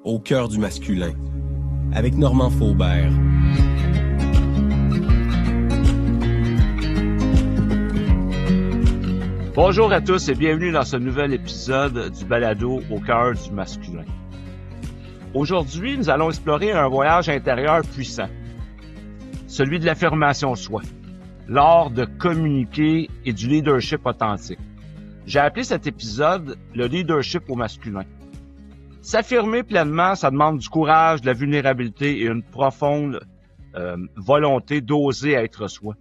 au cœur du masculin, avec Normand Faubert. Bonjour à tous et bienvenue dans ce nouvel épisode du balado au cœur du masculin. Aujourd'hui, nous allons explorer un voyage intérieur puissant, celui de l'affirmation de soi, l'art de communiquer et du leadership authentique. J'ai appelé cet épisode le leadership au masculin. S'affirmer pleinement, ça demande du courage, de la vulnérabilité et une profonde volonté d'oser être soi,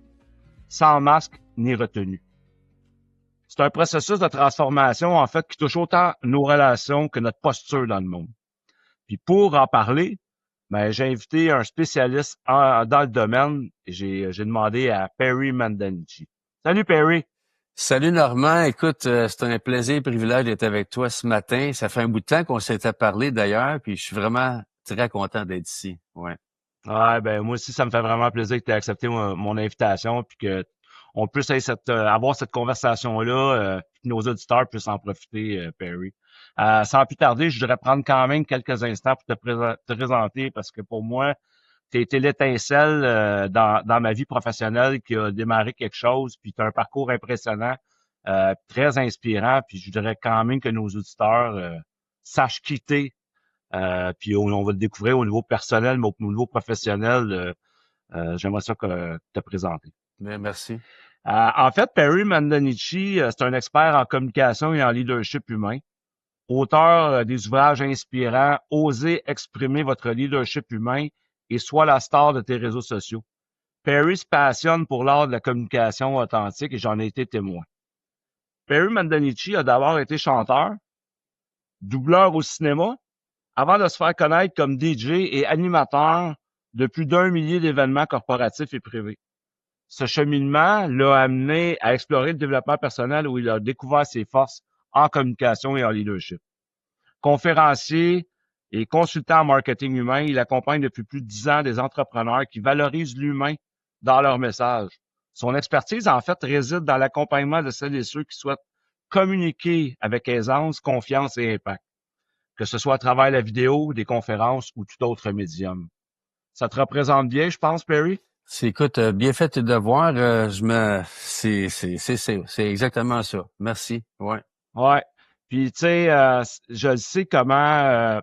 sans masque ni retenue. C'est un processus de transformation, en fait, qui touche autant nos relations que notre posture dans le monde. Puis pour en parler, j'ai invité un spécialiste dans le domaine et j'ai demandé à Perry Mandanichi. Salut Perry! Salut Normand, écoute, c'est un plaisir et privilège d'être avec toi ce matin. Ça fait un bout de temps qu'on s'était parlé d'ailleurs, puis je suis vraiment très content d'être ici. Ouais, moi aussi, ça me fait vraiment plaisir que tu aies accepté mon invitation puis que on puisse avoir cette conversation-là, que nos auditeurs puissent en profiter, Perry. Sans plus tarder, je voudrais prendre quand même quelques instants pour te présenter parce que pour moi, tu as été l'étincelle dans ma vie professionnelle qui a démarré quelque chose, puis tu as un parcours impressionnant, très inspirant, puis je voudrais quand même que nos auditeurs sachent quitter, puis on va le découvrir au niveau personnel, mais au niveau professionnel, j'aimerais ça te présenter. bien, merci. En fait, Perry Mandanichi, c'est un expert en communication et en leadership humain, auteur des ouvrages inspirants « Osez exprimer votre leadership humain » et « Sois la star de tes réseaux sociaux ». Perry se passionne pour l'art de la communication authentique et j'en ai été témoin. Perry Mandanichi a d'abord été chanteur, doubleur au cinéma, avant de se faire connaître comme DJ et animateur de plus d'1 millier d'événements corporatifs et privés. Ce cheminement l'a amené à explorer le développement personnel où il a découvert ses forces en communication et en leadership. Conférencier et consultant en marketing humain, il accompagne depuis plus de 10 ans des entrepreneurs qui valorisent l'humain dans leur message. Son expertise, en fait, réside dans l'accompagnement de celles et ceux qui souhaitent communiquer avec aisance, confiance et impact, que ce soit à travers la vidéo, des conférences ou tout autre médium. Ça te représente bien, je pense, Perry? Écoute, bien fait tes devoirs. C'est exactement ça. Merci. Ouais. Ouais. Puis tu sais, je sais comment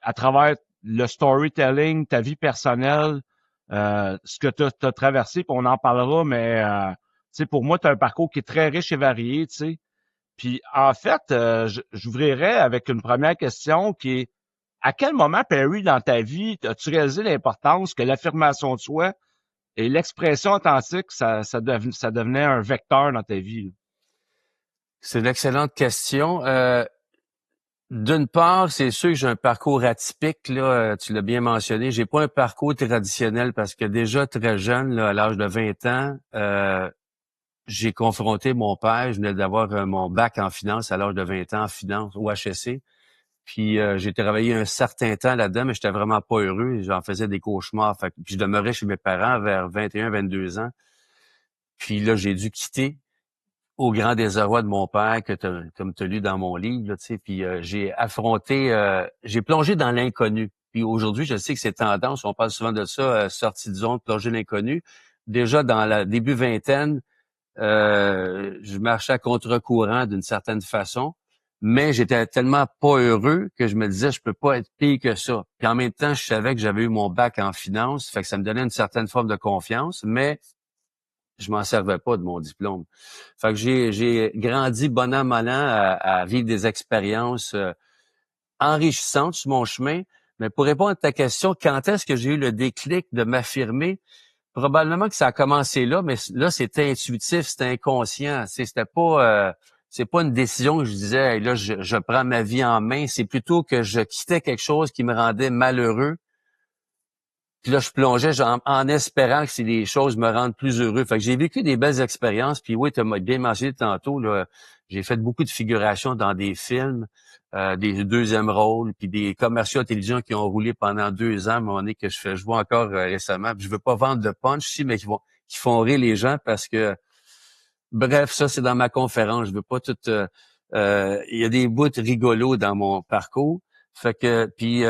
à travers le storytelling, ta vie personnelle, ce que tu as traversé, puis on en parlera, mais tu sais, pour moi, tu as un parcours qui est très riche et varié, tu sais. Puis en fait, j'ouvrirais avec une première question qui est à quel moment, Perry, dans ta vie, as-tu réalisé l'importance que l'affirmation de soi et l'expression authentique, ça devenait un vecteur dans ta vie? Là? C'est une excellente question. D'une part, c'est sûr que j'ai un parcours atypique, là, tu l'as bien mentionné. J'ai pas un parcours traditionnel parce que déjà très jeune, là, à l'âge de 20 ans, j'ai confronté mon père. Je venais d'avoir mon bac en finance à l'âge de 20 ans en finance au HEC. Puis j'ai travaillé un certain temps là-dedans, mais j'étais vraiment pas heureux. J'en faisais des cauchemars. Puis je demeurais chez mes parents vers 21, 22 ans. Puis là, j'ai dû quitter au grand désarroi de mon père, comme tu as lu dans mon livre. Là, tu sais. Puis j'ai j'ai plongé dans l'inconnu. Puis aujourd'hui, je sais que c'est tendance, on parle souvent de ça, sortie de zone, plonger l'inconnu. Déjà dans la début vingtaine, je marchais à contre-courant d'une certaine façon. Mais j'étais tellement pas heureux que je me disais, je peux pas être pire que ça. Puis en même temps, je savais que j'avais eu mon bac en finance, fait que ça me donnait une certaine forme de confiance, mais je m'en servais pas de mon diplôme. Fait que j'ai grandi bon an, mal an à vivre des expériences enrichissantes sur mon chemin. Mais pour répondre à ta question, quand est-ce que j'ai eu le déclic de m'affirmer? Probablement que ça a commencé là, mais là, c'était intuitif, c'était inconscient. C'était pas... c'est pas une décision que je disais, hey, là, je prends ma vie en main. C'est plutôt que je quittais quelque chose qui me rendait malheureux. Puis là, je plongeais en espérant que les choses me rendent plus heureux. Fait que j'ai vécu des belles expériences. Puis oui, tu m'as bien mentionné tantôt, là, j'ai fait beaucoup de figurations dans des films, des deuxièmes rôles, puis des commerciaux à télévision qui ont roulé pendant 2 ans, à un moment donné, que je vois encore récemment. Puis je veux pas vendre de punch ici, mais qui font rire les gens parce que bref, ça, c'est dans ma conférence. Je veux pas tout... il y a des bouts rigolos dans mon parcours, Fait que puis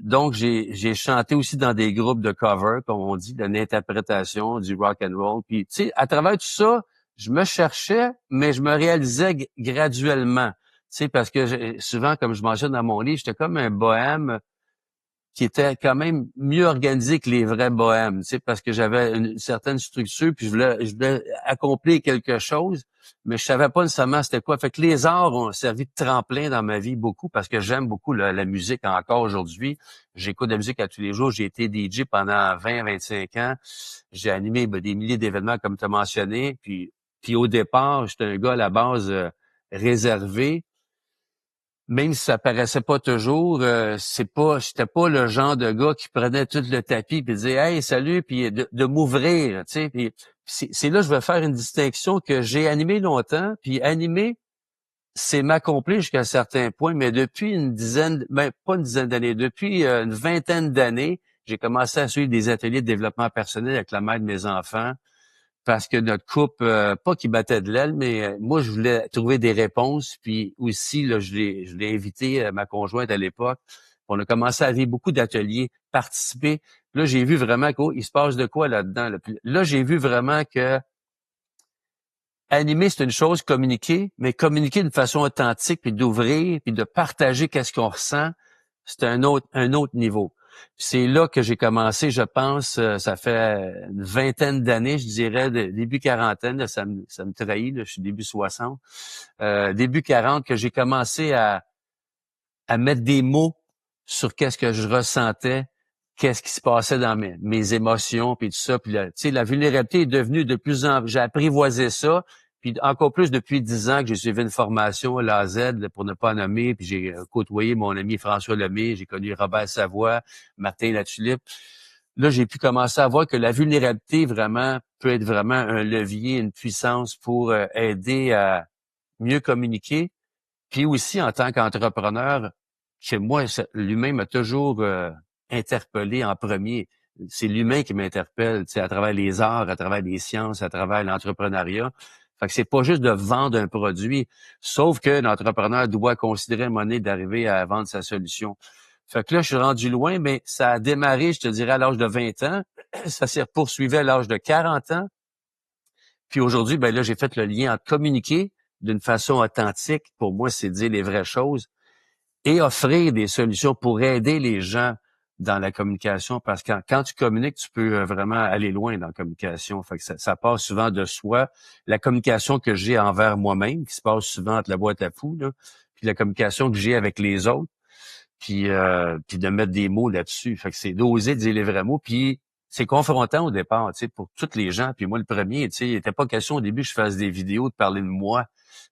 donc j'ai chanté aussi dans des groupes de cover, comme on dit, de l'interprétation du rock and roll. Puis tu sais, à travers tout ça, je me cherchais, mais je me réalisais graduellement. Tu sais, parce que souvent, comme je mentionne dans mon livre, j'étais comme un bohème qui était quand même mieux organisé que les vrais bohèmes, tu sais, parce que j'avais une certaine structure, puis je voulais accomplir quelque chose, mais je savais pas nécessairement c'était quoi. Fait que les arts ont servi de tremplin dans ma vie beaucoup, parce que j'aime beaucoup la musique encore aujourd'hui. J'écoute de la musique à tous les jours. J'ai été DJ pendant 20-25 ans. J'ai animé des milliers d'événements, comme tu as mentionné. Puis au départ, j'étais un gars à la base réservé. Même si ça paraissait pas toujours, j'étais pas le genre de gars qui prenait tout le tapis puis disait hey salut puis de m'ouvrir, tu sais. Puis c'est là que je vais faire une distinction que j'ai animé longtemps, puis animer c'est m'accomplir jusqu'à un certain point, mais depuis une dizaine, pas une dizaine d'années, depuis une vingtaine d'années, j'ai commencé à suivre des ateliers de développement personnel avec la mère de mes enfants. Parce que notre couple, pas qu'il battait de l'aile, mais moi, je voulais trouver des réponses. Puis aussi, là, je l'ai invité, ma conjointe à l'époque. On a commencé à vivre beaucoup d'ateliers, participer. Là, j'ai vu vraiment qu'il se passe de quoi là-dedans. Là, puis là j'ai vu vraiment que animer, c'est une chose, communiquer, mais communiquer d'une façon authentique, puis d'ouvrir, puis de partager qu'est-ce qu'on ressent, c'est un autre niveau. C'est là que j'ai commencé, je pense, ça fait une vingtaine d'années, je dirais, début quarantaine, là, ça me trahit, là, je suis début 60, début 40, que j'ai commencé à mettre des mots sur qu'est-ce que je ressentais, qu'est-ce qui se passait dans mes émotions, puis tout ça. Puis tu sais, la vulnérabilité est devenue de plus en plus... J'ai apprivoisé ça, puis encore plus depuis 10 ans que j'ai suivi une formation à la Z, pour ne pas nommer, puis j'ai côtoyé mon ami François Lemay, j'ai connu Robert Savoie, Martin Latulippe. Là, j'ai pu commencer à voir que la vulnérabilité vraiment peut être vraiment un levier, une puissance pour aider à mieux communiquer. Puis aussi, en tant qu'entrepreneur, chez moi, l'humain m'a toujours interpellé en premier. C'est l'humain qui m'interpelle, tu sais, à travers les arts, à travers les sciences, à travers l'entrepreneuriat. Fait que c'est pas juste de vendre un produit, sauf que l'entrepreneur doit considérer à un moment donné d'arriver à vendre sa solution. Fait que là, je suis rendu loin, mais ça a démarré, je te dirais, à l'âge de 20 ans. Ça s'est poursuivi à l'âge de 40 ans. Puis aujourd'hui, ben là, j'ai fait le lien entre communiquer d'une façon authentique. Pour moi, c'est dire les vraies choses et offrir des solutions pour aider les gens dans la communication. Parce que quand tu communiques, tu peux vraiment aller loin dans la communication. Fait que ça passe souvent de soi. La communication que j'ai envers moi-même, qui se passe souvent entre la boîte à fou, là, puis la communication que j'ai avec les autres, puis de mettre des mots là-dessus. Fait que c'est d'oser dire les vrais mots. Puis c'est confrontant au départ, tu sais, pour toutes les gens. Puis moi, le premier, tu sais, il n'était pas question au début que je fasse des vidéos de parler de moi.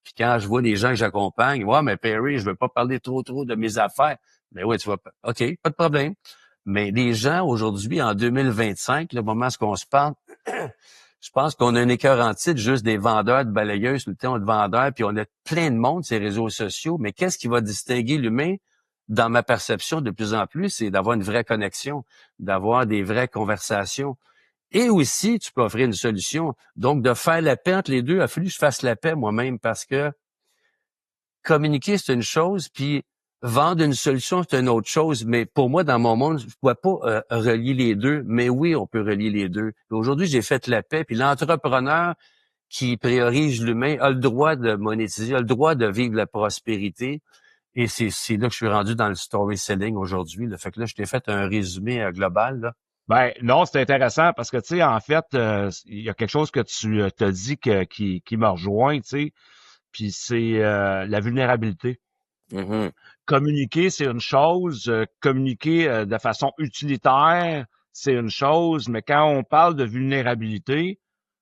Puis quand je vois les gens que j'accompagne, ouais, mais Perry, je veux pas parler trop de mes affaires. Mais ouais, tu vois, OK, pas de problème. Mais les gens aujourd'hui, en 2025, le moment où on se parle, je pense qu'on a un écœur en titre juste des vendeurs de balayeuses, le temps de vendeurs, puis on a plein de monde sur les réseaux sociaux. Mais qu'est-ce qui va distinguer l'humain? Dans ma perception, de plus en plus, c'est d'avoir une vraie connexion, d'avoir des vraies conversations. Et aussi, tu peux offrir une solution. Donc, de faire la paix entre les deux, il a fallu que je fasse la paix moi-même parce que communiquer, c'est une chose, puis vendre une solution, c'est une autre chose. Mais pour moi, dans mon monde, je ne pouvais pas relier les deux. Mais oui, on peut relier les deux. Aujourd'hui, j'ai fait la paix, puis l'entrepreneur qui priorise l'humain a le droit de monétiser, a le droit de vivre la prospérité. Et c'est là que je suis rendu dans le storytelling aujourd'hui. Là. Fait que là, je t'ai fait un résumé global. Là. Ben non, c'est intéressant parce que tu sais, en fait, il y a quelque chose que tu t'as dit qui me rejoint, tu sais, puis c'est la vulnérabilité. Mm-hmm. Communiquer, c'est une chose, communiquer de façon utilitaire, c'est une chose, mais quand on parle de vulnérabilité,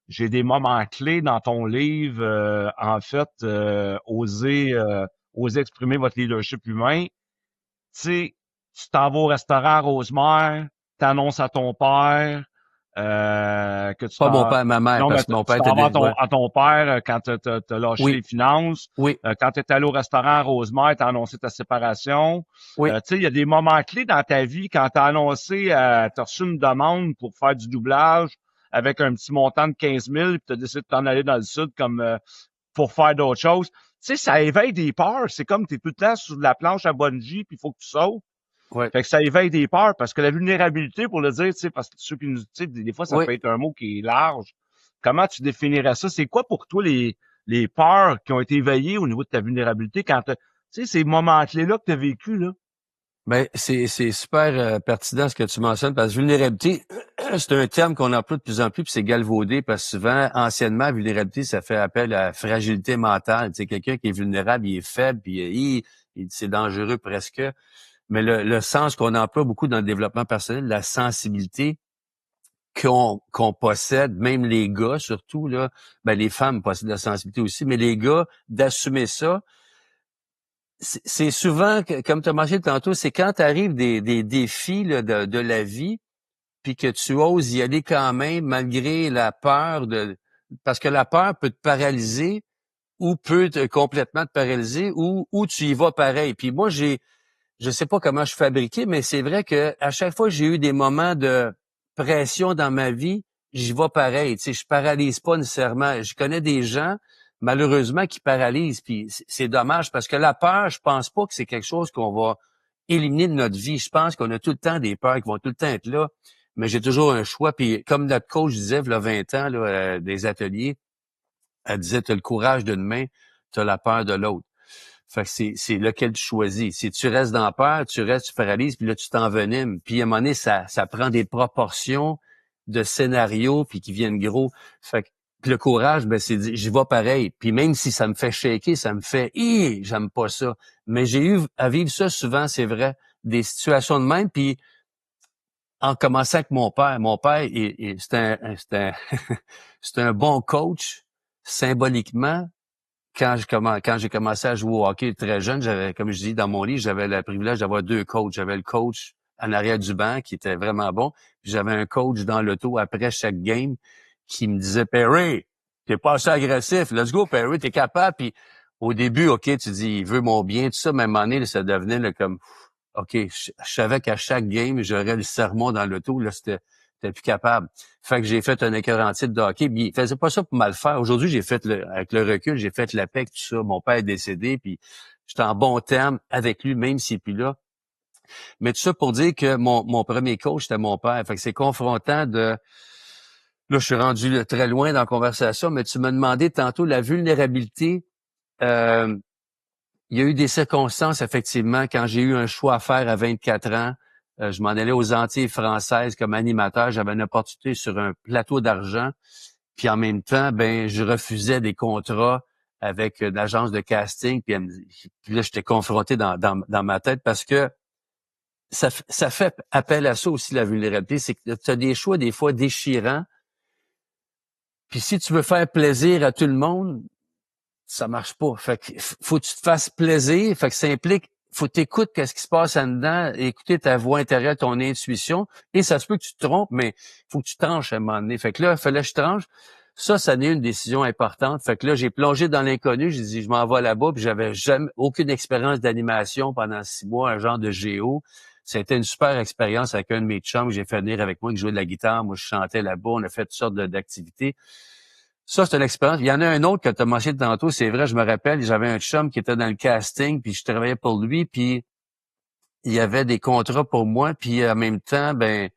j'ai des moments clés dans ton livre, en fait, oser exprimer votre leadership humain. Tu sais, tu t'en vas au restaurant Rosemère, t'annonces à ton père que tu Pas mon t'en... père, ma mère, Non, mais parce que mon tu père t'en était vas ouais. à ton père quand t'as lâché les Oui, finances. oui, Quand tu es allé au restaurant Rosemère, t'as annoncé ta séparation. oui. Tu sais, il y a des moments clés dans ta vie quand t'as annoncé, t'as reçu une demande pour faire du doublage avec un petit montant de 15 000, puis t'as décidé de t'en aller dans le sud comme pour faire d'autres choses. Tu sais, ça éveille des peurs. C'est comme t'es tout le temps sur la planche à bungee puis il faut que tu sautes. Ouais. Fait que ça éveille des peurs parce que la vulnérabilité, pour le dire, tu sais, parce que ceux qui nous, tu sais, des fois, ça Oui. peut être un mot qui est large. Comment tu définirais ça? C'est quoi pour toi les peurs qui ont été éveillées au niveau de ta vulnérabilité quand tu sais, ces moments clés-là que tu as vécu, là? Ben, c'est super pertinent ce que tu mentionnes parce que vulnérabilité, c'est un terme qu'on emploie de plus en plus puis c'est galvaudé parce que souvent, anciennement, vulnérabilité, ça fait appel à fragilité mentale. Tu sais, quelqu'un qui est vulnérable, il est faible puis c'est dangereux presque. Mais le sens qu'on emploie beaucoup dans le développement personnel, la sensibilité qu'on possède, même les gars surtout, là, ben les femmes possèdent la sensibilité aussi, mais les gars, d'assumer ça, c'est souvent, comme tu as mentionné tantôt, c'est quand tu arrives des défis là, de la vie, puis que tu oses y aller quand même malgré la peur parce que la peur peut te paralyser ou peut complètement te paralyser ou tu y vas pareil. Puis moi, je sais pas comment je suis fabriqué, mais c'est vrai que à chaque fois que j'ai eu des moments de pression dans ma vie, j'y vais pareil. Tu sais, je paralyse pas nécessairement. Je connais des gens, malheureusement, qui paralysent. Puis c'est dommage parce que la peur, je pense pas que c'est quelque chose qu'on va éliminer de notre vie. Je pense qu'on a tout le temps des peurs qui vont tout le temps être là. Mais j'ai toujours un choix. Puis comme notre coach disait, il y a 20 ans, là, des ateliers, elle disait, tu as le courage d'une main, tu as la peur de l'autre. Fait que c'est lequel tu choisis. Si tu restes dans la peur, tu restes, tu paralyses, puis là, tu t'envenimes. Puis à un moment donné, ça prend des proportions de scénarios, puis qui viennent gros. Fait que puis le courage, ben c'est j'y vais pareil. Puis même si ça me fait shaker, ça me fait j'aime pas ça. Mais j'ai eu à vivre ça souvent, c'est vrai, des situations de même. Puis en commençant avec mon père. Mon père, c'est un bon coach symboliquement quand j'ai commencé à jouer au hockey très jeune, j'avais, comme je dis dans mon livre, j'avais le privilège d'avoir deux coachs. J'avais le coach en arrière du banc qui était vraiment bon, puis j'avais un coach dans l'auto après chaque game qui me disait Perry, t'es pas assez agressif, let's go Perry, t'es capable. Puis au début, ok, tu dis il veut mon bien, tout ça, mais à un moment donné, là, ça devenait là, comme ok, je savais qu'à chaque game j'aurais le sermon dans l'auto, là c'était plus capable. Fait que j'ai fait un écœurant titre de hockey. Puis il faisait pas ça pour mal faire. Aujourd'hui, avec le recul, j'ai fait la paix avec tout ça. Mon père est décédé, puis j'étais en bon terme avec lui, même s'il est plus là. Mais tout ça pour dire que mon premier coach, c'était mon père. Fait que c'est confrontant de... Là, je suis rendu très loin dans la conversation, mais tu m'as demandé tantôt la vulnérabilité. Euh, il y a eu des circonstances, effectivement, quand j'ai eu un choix à faire à 24 ans. Je m'en allais aux Antilles françaises comme animateur. J'avais une opportunité sur un plateau d'argent. Puis en même temps, ben je refusais des contrats avec une agence de casting. Puis là, j'étais confronté dans ma tête parce que ça fait appel à ça aussi, la vulnérabilité. C'est que tu as des choix des fois déchirants. Puis si tu veux faire plaisir à tout le monde, ça marche pas. Fait que faut que tu te fasses plaisir. Fait que ça implique, faut t'écouter qu'est-ce qui se passe en dedans, écouter ta voix intérieure, ton intuition. Et ça se peut que tu te trompes, mais faut que tu tranches à un moment donné. Fait que là, il fallait que je tranche. Ça n'est une décision importante. Fait que là, j'ai plongé dans l'inconnu. J'ai dit, je m'en vais là-bas. Puis j'avais jamais aucune expérience d'animation pendant 6 mois, un genre de géo. C'était une super expérience avec un de mes chums que j'ai fait venir avec moi, qui jouait de la guitare. Moi, je chantais là-bas. On a fait toutes sortes d'activités. Ça, c'est une expérience. Il y en a un autre que tu as mentionné tantôt, c'est vrai, je me rappelle, j'avais un chum qui était dans le casting, puis je travaillais pour lui, puis il y avait des contrats pour moi, puis en même temps, ben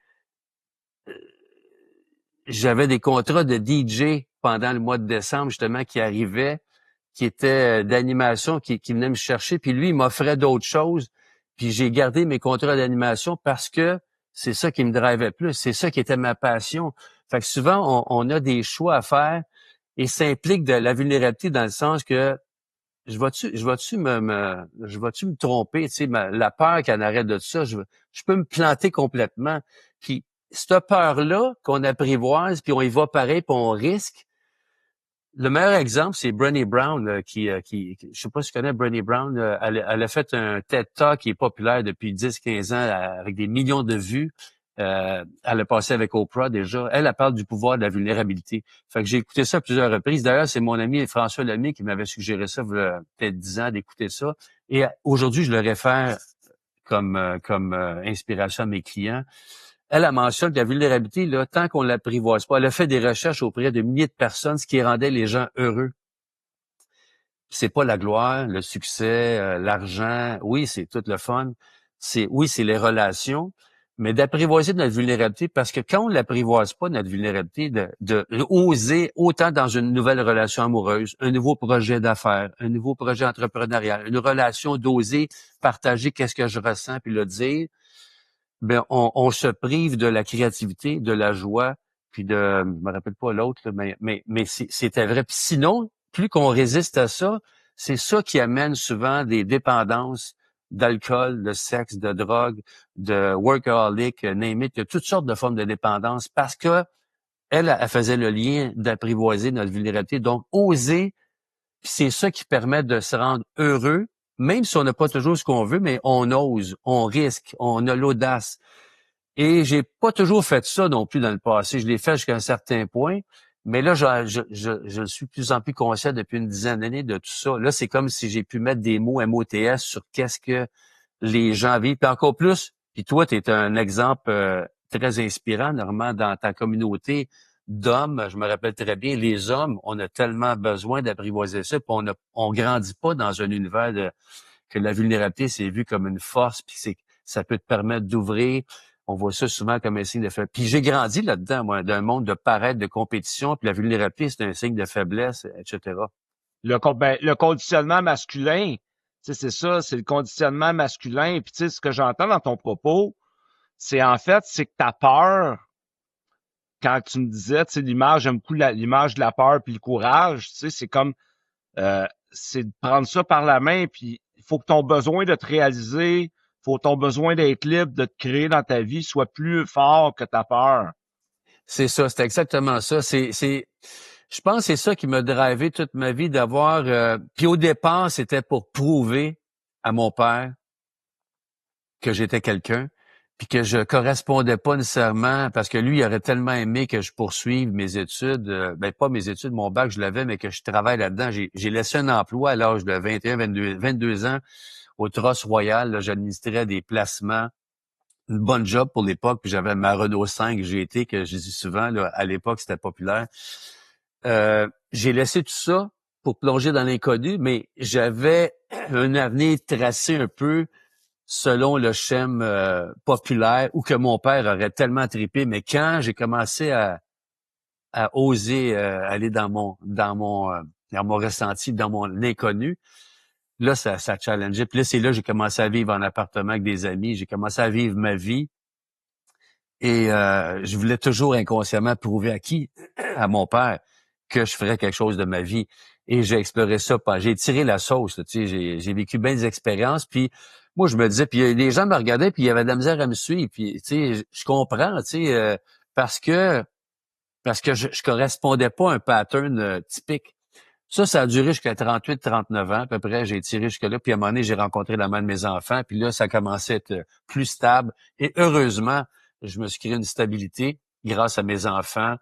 j'avais des contrats de DJ pendant le mois de décembre, justement, qui arrivaient, qui étaient d'animation, qui venaient me chercher, puis lui, il m'offrait d'autres choses, puis j'ai gardé mes contrats d'animation parce que c'est ça qui me drivait plus, c'est ça qui était ma passion. Fait que souvent, on a des choix à faire, et ça implique de la vulnérabilité dans le sens que je vais-tu me tromper, tu sais, la peur qu'en arrête de ça, je peux me planter complètement. Puis cette peur-là qu'on apprivoise, puis on y va pareil, puis on risque. Le meilleur exemple, c'est Brené Brown, je sais pas si tu connais Brené Brown, elle a fait un TED Talk qui est populaire depuis 10-15 ans avec des millions de vues. Elle a passé avec Oprah déjà. Elle parle du pouvoir de la vulnérabilité. Fait que j'ai écouté ça à plusieurs reprises. D'ailleurs, c'est mon ami François Lemay qui m'avait suggéré ça il y a peut-être 10 ans d'écouter ça. Et aujourd'hui, je le réfère comme inspiration à mes clients. Elle a mentionné que la vulnérabilité, là, tant qu'on l'apprivoise pas, elle a fait des recherches auprès de milliers de personnes, ce qui rendait les gens heureux. c'est pas la gloire, le succès, l'argent. Oui, c'est tout le fun. C'est les relations, mais d'apprivoiser notre vulnérabilité, parce que quand on l'apprivoise pas, notre vulnérabilité, de oser autant dans une nouvelle relation amoureuse, un nouveau projet d'affaires, un nouveau projet entrepreneurial, une relation d'oser partager qu'est-ce que je ressens puis le dire, ben on se prive de la créativité, de la joie, puis je me rappelle pas l'autre, là, mais c'était vrai. Puis sinon, plus qu'on résiste à ça, c'est ça qui amène souvent des dépendances d'alcool, de sexe, de drogue, de workaholic, name it. Il y a toutes sortes de formes de dépendance parce que elle faisait le lien d'apprivoiser notre vulnérabilité. Donc, oser, puis c'est ça qui permet de se rendre heureux, même si on n'a pas toujours ce qu'on veut, mais on ose, on risque, on a l'audace. Et j'ai pas toujours fait ça non plus dans le passé. Je l'ai fait jusqu'à un certain point, mais là, je suis de plus en plus conscient depuis une dizaine d'années de tout ça. Là, c'est comme si j'ai pu mettre des mots MOTS sur qu'est-ce que les gens vivent. Puis encore plus, puis toi, tu es un exemple très inspirant, Normand, dans ta communauté d'hommes. Je me rappelle très bien, les hommes, on a tellement besoin d'apprivoiser ça, puis on grandit pas dans un univers que la vulnérabilité, c'est vu comme une force, puis ça peut te permettre d'ouvrir. On voit ça souvent comme un signe de faiblesse. Puis j'ai grandi là-dedans, moi, d'un monde de paraître, de compétition, puis la vulnérabilité, c'est un signe de faiblesse, etc. Le conditionnement masculin, tu sais, c'est ça, c'est le conditionnement masculin. Puis tu sais, ce que j'entends dans ton propos, c'est en fait, c'est que ta peur, quand tu me disais, tu sais, l'image, j'aime beaucoup l'image de la peur puis le courage, tu sais, c'est comme, c'est de prendre ça par la main, puis il faut que ton besoin de te réaliser, faut ton besoin d'être libre, de te créer dans ta vie soit plus fort que ta peur. C'est ça, c'est exactement ça. Je pense que c'est ça qui m'a drivé toute ma vie d'avoir. Puis au départ, c'était pour prouver à mon père que j'étais quelqu'un, puis que je correspondais pas nécessairement, parce que lui, il aurait tellement aimé que je poursuive mes études, ben pas mes études, mon bac, je l'avais, mais que je travaille là-dedans. J'ai laissé un emploi à l'âge de 21, 22 ans au Trosse Royal. Là, j'administrais des placements, une bonne job pour l'époque, puis j'avais ma Renault 5 GT, que je dis souvent, là, à l'époque, c'était populaire. J'ai laissé tout ça pour plonger dans l'inconnu, mais j'avais un avenir tracé un peu selon le schème populaire ou que mon père aurait tellement trippé. Mais quand j'ai commencé à oser aller dans mon ressenti, dans mon inconnu, là, ça challengeait. Puis là, c'est là que j'ai commencé à vivre en appartement avec des amis. J'ai commencé à vivre ma vie. Et je voulais toujours inconsciemment prouver à qui? À mon père, que je ferais quelque chose de ma vie. Et j'ai exploré ça. J'ai tiré la sauce. Là, tu sais, j'ai vécu bien des expériences. Puis moi, je me disais, puis les gens me regardaient, puis il y avait de la misère à me suivre. Puis tu sais, je comprends, tu sais, parce que je correspondais pas à un pattern typique. Ça a duré jusqu'à 38, 39 ans, à peu près. J'ai tiré jusque-là. Puis à un moment donné, j'ai rencontré la mère de mes enfants. Puis là, ça commençait à être plus stable. Et heureusement, je me suis créé une stabilité grâce à mes enfants.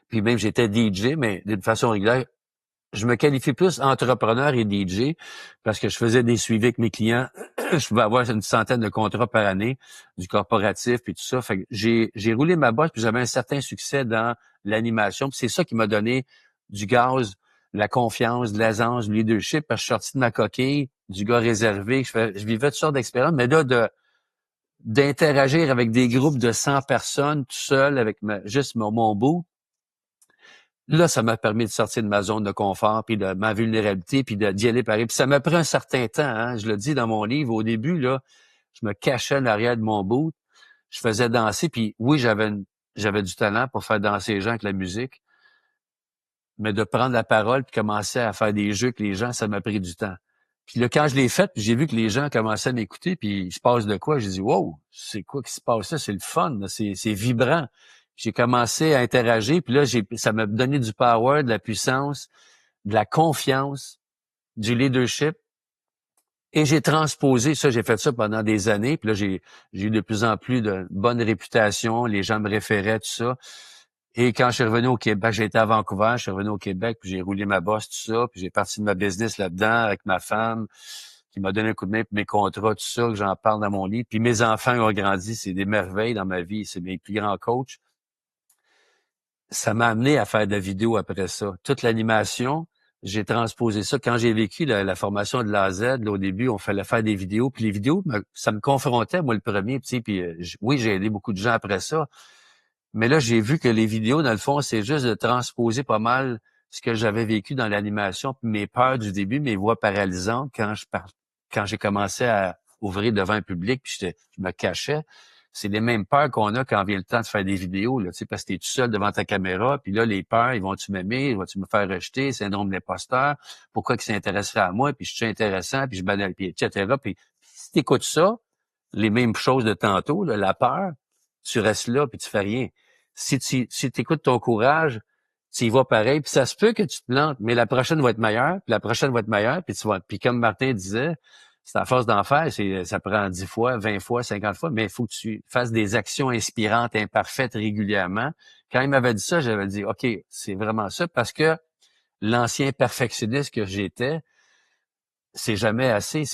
Puis même, j'étais DJ, mais d'une façon régulière. Je me qualifie plus entrepreneur et DJ parce que je faisais des suivis avec mes clients. Je pouvais avoir une centaine de contrats par année, du corporatif puis tout ça. Fait que j'ai roulé ma bosse puis j'avais un certain succès dans l'animation. Puis c'est ça qui m'a donné du gaz, la confiance, de l'aisance, du leadership, parce que je suis sorti de ma coquille, du gars réservé. Je vivais toutes sortes d'expériences, mais là, d'interagir avec des groupes de 100 personnes tout seul avec juste mon bout. Là, ça m'a permis de sortir de ma zone de confort, puis de ma vulnérabilité, puis d'y aller pareil. Puis ça m'a pris un certain temps, hein. Je le dis dans mon livre. Au début, là, je me cachais en arrière de mon bout. Je faisais danser, puis oui, j'avais du talent pour faire danser les gens avec la musique. Mais de prendre la parole puis commencer à faire des jeux avec les gens, ça m'a pris du temps. Puis là, quand je l'ai fait, puis j'ai vu que les gens commençaient à m'écouter, puis il se passe de quoi? J'ai dit, wow, c'est quoi qui se passe là? C'est le fun, là. C'est vibrant. J'ai commencé à interagir, puis là, ça m'a donné du power, de la puissance, de la confiance, du leadership. Et j'ai transposé ça, j'ai fait ça pendant des années, puis là, j'ai eu de plus en plus de bonne réputation, les gens me référaient, tout ça. Et quand je suis revenu au Québec, j'étais à Vancouver, je suis revenu au Québec, puis j'ai roulé ma bosse, tout ça, puis j'ai parti de ma business là-dedans avec ma femme, qui m'a donné un coup de main pour mes contrats, tout ça, que j'en parle dans mon livre. Puis mes enfants ont grandi, c'est des merveilles dans ma vie, c'est mes plus grands coachs. Ça m'a amené à faire de la vidéo après ça. Toute l'animation, j'ai transposé ça. Quand j'ai vécu la formation de l'AZ, là, au début, on fallait faire des vidéos. Puis les vidéos, ça me confrontait, moi, le premier. Puis oui, j'ai aidé beaucoup de gens après ça. Mais là, j'ai vu que les vidéos, dans le fond, c'est juste de transposer pas mal ce que j'avais vécu dans l'animation, puis mes peurs du début, mes voix paralysantes quand j'ai commencé à ouvrir devant un public, puis je me cachais. C'est les mêmes peurs qu'on a quand vient le temps de faire des vidéos, là, tu sais, parce que t'es tout seul devant ta caméra, puis là, les peurs, ils vont-tu m'aimer, vont-tu me faire rejeter, syndrome de l'imposteur, pourquoi qu'ils s'intéresseraient à moi, puis je suis intéressant, puis je banale, puis etc. Puis si t'écoutes ça, les mêmes choses de tantôt, là, la peur, tu restes là, puis tu fais rien. Si tu écoutes ton courage, tu y vas pareil, puis ça se peut que tu te plantes, mais la prochaine va être meilleure, puis la prochaine va être meilleure, puis comme Martin disait, c'est à force d'en faire, ça prend 10 fois, 20 fois, 50 fois, mais il faut que tu fasses des actions inspirantes, imparfaites régulièrement. Quand il m'avait dit ça, j'avais dit, OK, c'est vraiment ça, parce que l'ancien perfectionniste que j'étais, c'est jamais assez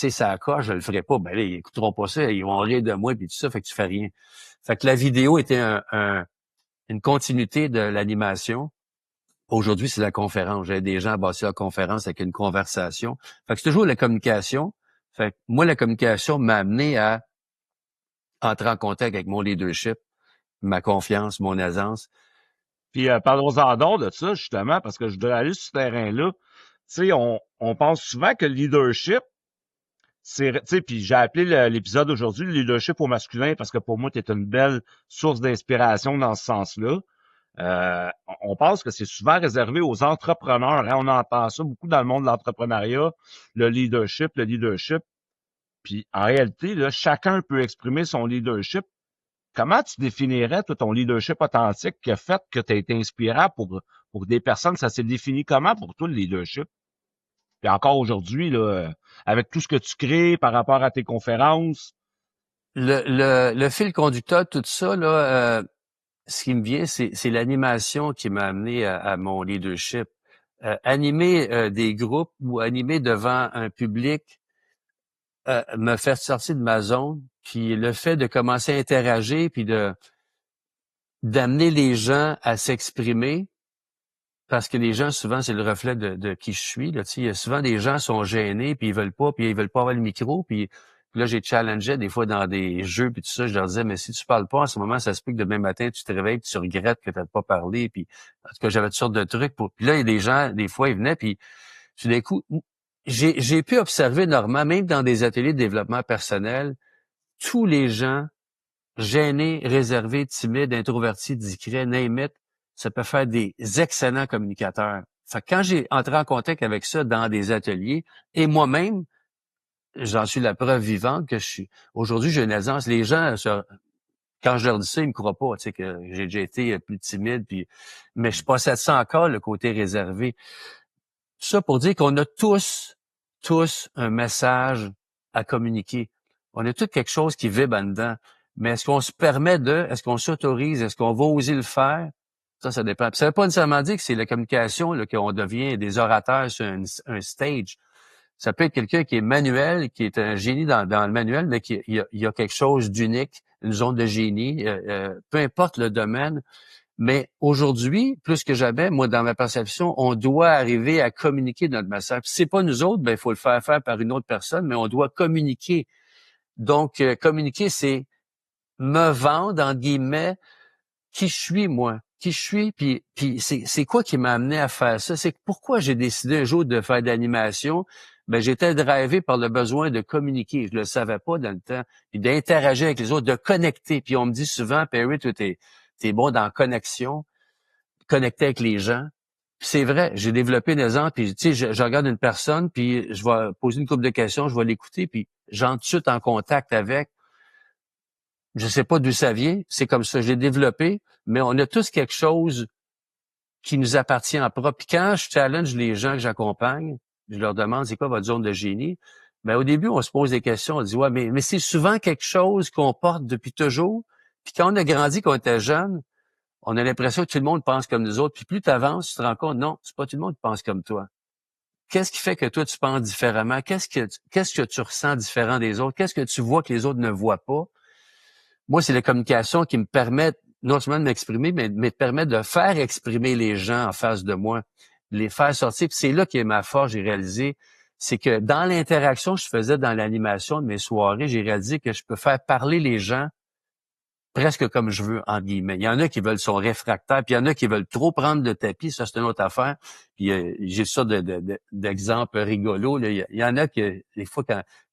ça coche, je le ferai pas. Ben là, ils écouteront pas ça, ils vont rire de moi, puis tout ça, fait que tu fais rien. Fait que la vidéo était une continuité de l'animation. Aujourd'hui, c'est la conférence. J'ai des gens à bâtir la conférence avec une conversation. Fait que c'est toujours la communication. Fait que moi, la communication m'a amené à entrer en contact avec mon leadership, ma confiance, mon aisance. Puis parlons-en donc de ça, justement, parce que je dois aller sur ce terrain-là. Tu sais, on pense souvent que le leadership, tu sais, puis j'ai appelé l'épisode aujourd'hui le leadership au masculin parce que pour moi, tu es une belle source d'inspiration dans ce sens-là. On pense que c'est souvent réservé aux entrepreneurs. Hein? On entend ça beaucoup dans le monde de l'entrepreneuriat, le leadership. Puis en réalité, là, chacun peut exprimer son leadership. Comment tu définirais, toi, ton leadership authentique qui a fait que tu as été inspirant pour des personnes? Ça s'est défini comment pour toi, le leadership? Puis encore aujourd'hui, là, avec tout ce que tu crées par rapport à tes conférences. Le fil conducteur de tout ça, là, ce qui me vient, c'est l'animation qui m'a amené à mon leadership. Animer des groupes ou animer devant un public me fait sortir de ma zone, puis le fait de commencer à interagir, puis d'amener les gens à s'exprimer, parce que les gens, souvent, c'est le reflet de qui je suis. Là, tu sais, souvent, des gens sont gênés, puis ils veulent pas avoir le micro, puis là, j'ai challengé des fois dans des jeux, puis tout ça, je leur disais, mais si tu parles pas en ce moment, ça se peut que demain matin, tu te réveilles, puis tu regrettes que tu n'as pas parlé, puis en tout cas, j'avais toutes sortes de trucs. Puis là, il y a des gens, des fois, ils venaient, puis tout d'un coup, j'ai pu observer normalement, même dans des ateliers de développement personnel, tous les gens gênés, réservés, timides, introvertis, discrets, name it, ça peut faire des excellents communicateurs. Fait que quand j'ai entré en contact avec ça dans des ateliers, et moi-même, j'en suis la preuve vivante que je suis. Aujourd'hui, j'ai une aisance. Les gens, quand je leur dis ça, ils me croient pas, tu sais, que j'ai déjà été plus timide, mais je possède ça encore, le côté réservé. Ça pour dire qu'on a tous un message à communiquer. On a tout quelque chose qui vibre en dedans. Mais est-ce qu'on se permet est-ce qu'on s'autorise, est-ce qu'on va oser le faire? Ça dépend. Puis ça veut pas nécessairement dire que c'est la communication, là, qu'on devient des orateurs sur un stage. Ça peut être quelqu'un qui est manuel, qui est un génie dans le manuel, mais il y a quelque chose d'unique, une zone de génie, peu importe le domaine. Mais aujourd'hui, plus que jamais, moi, dans ma perception, on doit arriver à communiquer notre message. Si c'est pas nous autres, ben il faut le faire par une autre personne, mais on doit communiquer. Donc, communiquer, c'est me vendre, entre guillemets, qui je suis, moi. Qui je suis, puis c'est quoi qui m'a amené à faire ça? C'est pourquoi j'ai décidé un jour de faire de l'animation. Ben, j'étais drivé par le besoin de communiquer. Je le savais pas dans le temps. Puis d'interagir avec les autres, de connecter. Puis on me dit souvent, Perry, toi, t'es bon dans la connexion, connecter avec les gens. Puis c'est vrai, j'ai développé une aisance, puis tu sais, je regarde une personne, puis je vais poser une couple de questions, je vais l'écouter, puis j'entre tout de suite en contact avec. Je sais pas d'où ça vient, c'est comme ça, je l'ai développé, mais on a tous quelque chose qui nous appartient en propre. Puis quand je challenge les gens que j'accompagne, je leur demande c'est quoi votre zone de génie. Ben au début, on se pose des questions, on dit ouais, mais c'est souvent quelque chose qu'on porte depuis toujours. Puis quand on a grandi, quand on était jeune, on a l'impression que tout le monde pense comme nous autres. Puis plus tu avances, tu te rends compte, non, c'est pas tout le monde qui pense comme toi. Qu'est-ce qui fait que toi, tu penses différemment? Qu'est-ce que tu ressens différent des autres? Qu'est-ce que tu vois que les autres ne voient pas? Moi, c'est la communication qui me permet non seulement de m'exprimer, mais me permet de faire exprimer les gens en face de moi. les faire sortir. Puis c'est là qu'est ma force, j'ai réalisé. C'est que dans l'interaction que je faisais dans l'animation de mes soirées, j'ai réalisé que je peux faire parler les gens presque comme je veux, entre guillemets. Il y en a qui sont réfractaires, puis il y en a qui veulent trop prendre de tapis, ça c'est une autre affaire. Puis j'ai ça d'exemples rigolos. Là. Il y en a qui, des fois,